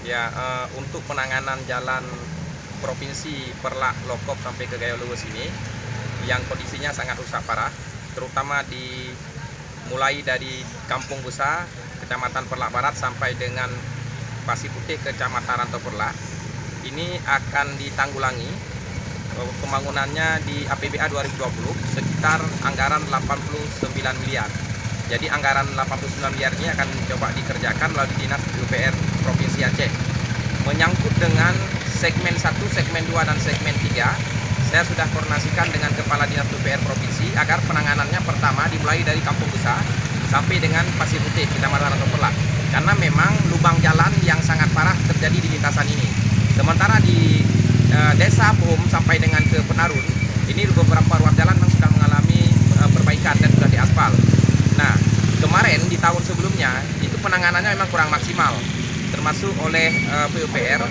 Ya, untuk penanganan jalan provinsi Perlak Lokop sampai ke Gayo Luwes ini yang kondisinya sangat rusak parah, terutama mulai dari Kampung Busa, Kecamatan Perlak Barat sampai dengan Pasir Putih, Kecamatan Rantau Perlak. Ini akan ditanggulangi pembangunannya di APBA 2020 sekitar anggaran 89 miliar. Jadi anggaran 89 miliar ini akan coba dikerjakan melalui Dinas PUPR Provinsi Aceh. Menyangkut dengan segmen 1, segmen 2, dan segmen 3, saya sudah koordinasikan dengan Kepala Dinas PUPR Provinsi agar penanganannya pertama dimulai dari Kampung Busa sampai dengan Pasir Putih, Kecamatan Rantau Perlak. Karena memang lubang jalan yang sangat parah terjadi di lintasan ini. Sementara di Desa Bohom sampai dengan ke Penarun, ini beberapa ruas jalan memang sudah mengalami perbaikan dan sudah diaspal. Nah, kemarin di tahun sebelumnya itu penanganannya memang kurang maksimal, termasuk oleh PUPR,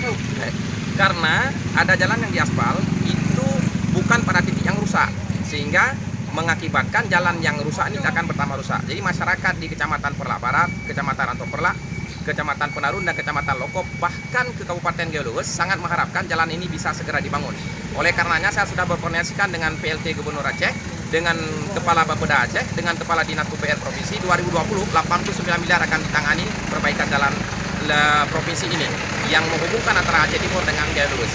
karena ada jalan yang diaspal itu bukan pada titik yang rusak, sehingga mengakibatkan jalan yang rusak ini akan bertambah rusak. Jadi masyarakat di Kecamatan Perlak Barat, Kecamatan Rantau Perlak, Kecamatan Penarun, dan Kecamatan Lokop, bahkan ke Kabupaten Gayo Luwes sangat mengharapkan jalan ini bisa segera dibangun. Oleh karenanya saya sudah berkoordinasikan dengan PLT Gubernur Aceh, dengan Kepala Bapeda Aceh, dengan Kepala Dinas PUPR Provinsi. 2020 89 miliar akan ditangani perbaikan jalan provinsi ini yang menghubungkan antara Aceh Timur dengan Gayo Luwes.